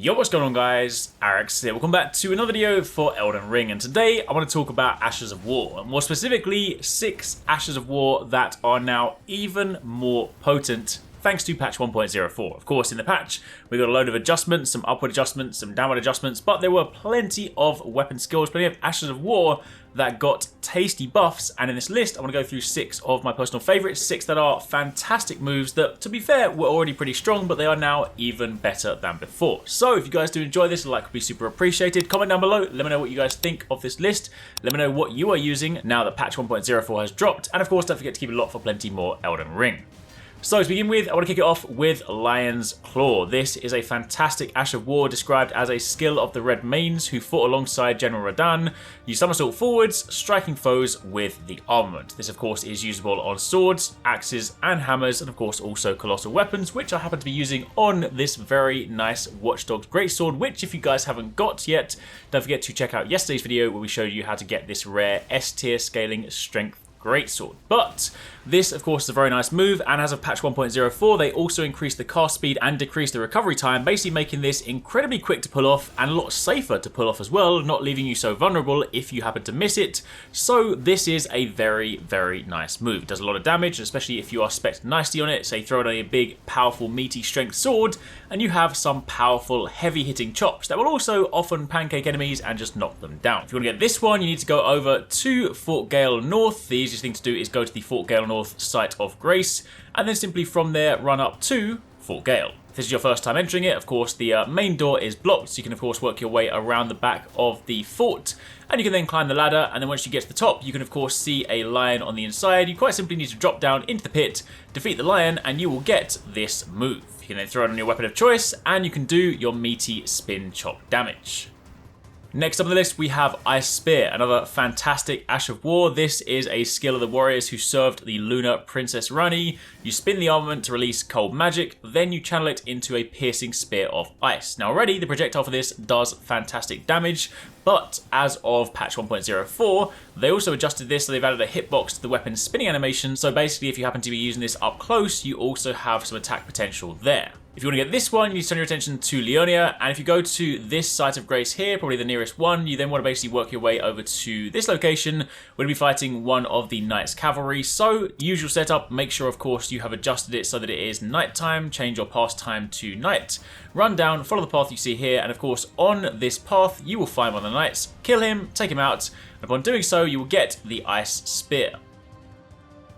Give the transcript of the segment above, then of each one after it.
Yo, what's going on guys? HyperX here. Welcome back to another video for Elden Ring, and today I want to talk about Ashes of War, and more specifically 6 Ashes of War that are now even more potent thanks to patch 1.04. Of course, in the patch we got a load of adjustments, some upward adjustments, some downward adjustments, but there were plenty of weapon skills, plenty of Ashes of War that got tasty buffs, and in this list I want to go through 6 of my personal favourites, 6 that are fantastic moves that, to be fair, were already pretty strong, but they are now even better than before. So if you guys do enjoy this, a like would be super appreciated. Comment down below, let me know what you guys think of this list, let me know what you are using now that patch 1.04 has dropped, and of course don't forget to keep it locked for plenty more Elden Ring. So to begin with, I want to kick it off with Lion's Claw. This is a fantastic Ash of War described as a skill of the Red Mains who fought alongside General Radahn. You somersault forwards, striking foes with the armament. This of course is usable on swords, axes and hammers, and of course also colossal weapons, which I happen to be using on this very nice Watch Dogs Greatsword, which if you guys haven't got yet, don't forget to check out yesterday's video where we showed you how to get this rare S tier scaling strength Greatsword. But this of course is a very nice move, and as of patch 1.04 they also increased the cast speed and decreased the recovery time, basically making this incredibly quick to pull off and a lot safer to pull off as well, not leaving you so vulnerable if you happen to miss it. So this is a very nice move. It does a lot of damage, especially if you are spec'd nicely on it. Say throw it on a big powerful meaty strength sword and you have some powerful heavy hitting chops that will also often pancake enemies and just knock them down. If you want to get this one, you need to go over to Fort Gale North. The easiest thing to do is go to the Fort Gale North site of Grace, and then simply from there run up to Fort Gale. If this is your first time entering it, of course the main door is blocked, so you can of course work your way around the back of the fort, and you can then climb the ladder, and then once you get to the top you can of course see a lion on the inside. You quite simply need to drop down into the pit, defeat the lion, and you will get this move. You can then throw it on your weapon of choice and you can do your meaty spin chop damage. Next up on the list we have Ice Spear, another fantastic Ash of War. This is a skill of the warriors who served the Lunar Princess Rani. You spin the armament to release cold magic, then you channel it into a piercing spear of ice. Now already the projectile for this does fantastic damage, but as of patch 1.04 they also adjusted this, so they've added a hitbox to the weapon's spinning animation, so basically if you happen to be using this up close you also have some attack potential there. If you want to get this one, you need to turn your attention to Leonia, and if you go to this site of Grace here, probably the nearest one, you then want to basically work your way over to this location. We're going to be fighting one of the Knight's Cavalry, so usual setup, make sure of course you have adjusted it so that it is nighttime, change your pass time to night, run down, follow the path you see here, and of course on this path you will find one of the knights, kill him, take him out, and upon doing so you will get the Ice Spear.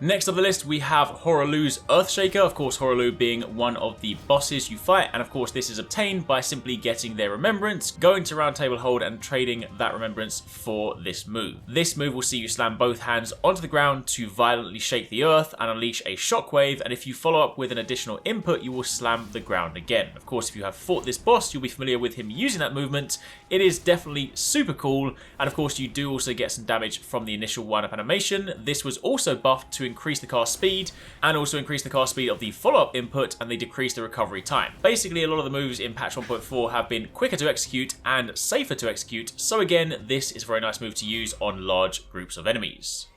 Next up the list we have Hoaraloo's Earthshaker, of course Hoaraloo being one of the bosses you fight, and of course this is obtained by simply getting their remembrance, going to Round Table Hold and trading that remembrance for this move. This move will see you slam both hands onto the ground to violently shake the earth and unleash a shockwave, and if you follow up with an additional input you will slam the ground again. Of course if you have fought this boss you'll be familiar with him using that movement. It is definitely super cool, and of course you do also get some damage from the initial wind-up animation. This was also buffed to increase the cast speed and also increase the cast speed of the follow-up input, and they decrease the recovery time. Basically a lot of the moves in patch 1.4 have been quicker to execute and safer to execute, so again this is a very nice move to use on large groups of enemies.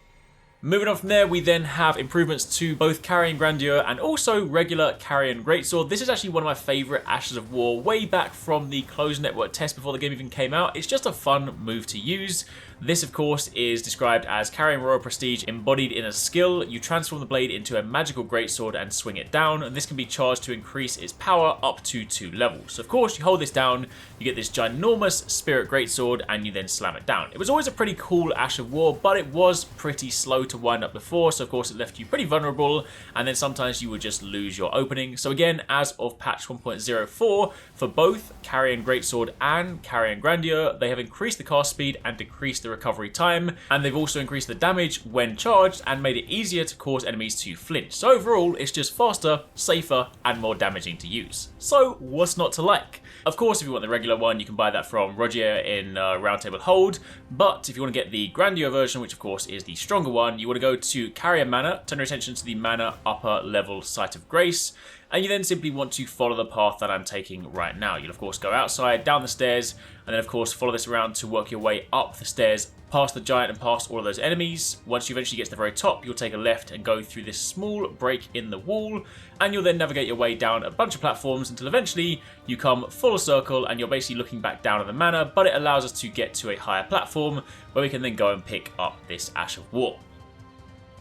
Moving on from there, we then have improvements to both Carrion Grandeur and also regular Carrion Greatsword. This is actually one of my favourite Ashes of War way back from the closed network test before the game even came out. It's just a fun move to use. This of course is described as Carrion Royal Prestige embodied in a skill. You transform the blade into a magical greatsword and swing it down, and this can be charged to increase its power up to 2 levels. So of course you hold this down, you get this ginormous spirit greatsword, and you then slam it down. It was always a pretty cool Ash of War, but it was pretty slow to wind up before, so of course it left you pretty vulnerable, and then sometimes you would just lose your opening. So again, as of patch 1.04 for both Carrion Greatsword and Carrion Grandeur, they have increased the cast speed and decreased the recovery time, and they've also increased the damage when charged and made it easier to cause enemies to flinch. So overall it's just faster, safer, and more damaging to use. So what's not to like? Of course if you want the regular one you can buy that from Rogier in Round Table Hold, but if you want to get the Grandeur version, which of course is the stronger one, you want to go to Carrier Manor, turn your attention to the Manor upper level site of Grace, and you then simply want to follow the path that I'm taking right now. You'll of course go outside, down the stairs, and then of course follow this around to work your way up the stairs, past the giant and past all of those enemies. Once you eventually get to the very top, you'll take a left and go through this small break in the wall, and you'll then navigate your way down a bunch of platforms until eventually you come full circle and you're basically looking back down at the manor, but it allows us to get to a higher platform where we can then go and pick up this Ash of War.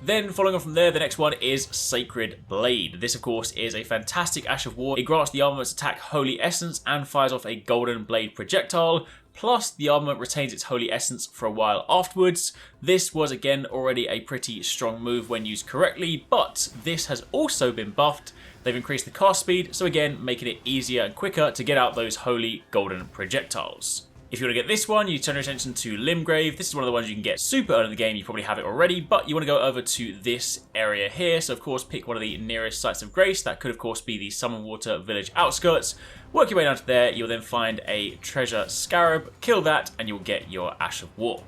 Then following on from there, the next one is Sacred Blade. This of course is a fantastic Ash of War. It grants the armament's attack Holy Essence and fires off a golden blade projectile, plus the armament retains its Holy Essence for a while afterwards. This was again already a pretty strong move when used correctly, but this has also been buffed. They've increased the cast speed, so again making it easier and quicker to get out those holy golden projectiles. If you want to get this one, you turn your attention to Limgrave. This is one of the ones you can get super early in the game. You probably have it already, but you want to go over to this area here. So of course, pick one of the nearest sites of grace. That could of course be the Summonwater village outskirts. Work your way down to there. You'll then find a treasure scarab. Kill that, and you'll get your Ash of War.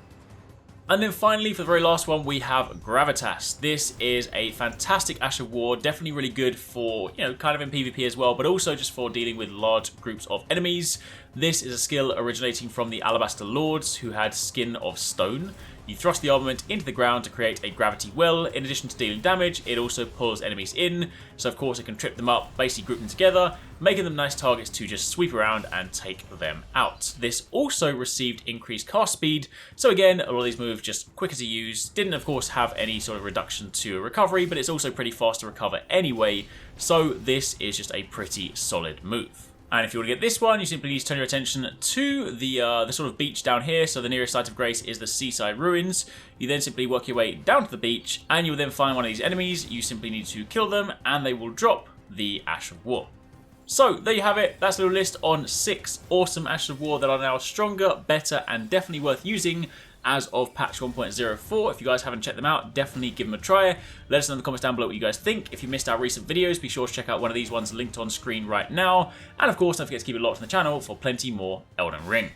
And then finally, for the very last one, we have Gravitas. This is a fantastic Ash of War, definitely really good for, kind of in PvP as well, but also just for dealing with large groups of enemies. This is a skill originating from the Alabaster Lords, who had Skin of Stone. You thrust the armament into the ground to create a gravity well. In addition to dealing damage, it also pulls enemies in, so of course it can trip them up, basically group them together, making them nice targets to just sweep around and take them out. This also received increased cast speed, so again, a lot of these moves just quicker to use. Didn't of course have any sort of reduction to recovery, but it's also pretty fast to recover anyway, so this is just a pretty solid move. And if you want to get this one, you simply need to turn your attention to the sort of beach down here. So the nearest site of grace is the Seaside Ruins. You then simply work your way down to the beach, and you'll then find one of these enemies. You simply need to kill them, and they will drop the Ash of War. So there you have it. That's a little list on 6 awesome Ashes of War that are now stronger, better, and definitely worth using as of patch 1.04. If you guys haven't checked them out, definitely give them a try. Let us know in the comments down below what you guys think. If you missed our recent videos, be sure to check out one of these ones linked on screen right now. And of course, don't forget to keep it locked on the channel for plenty more Elden Ring.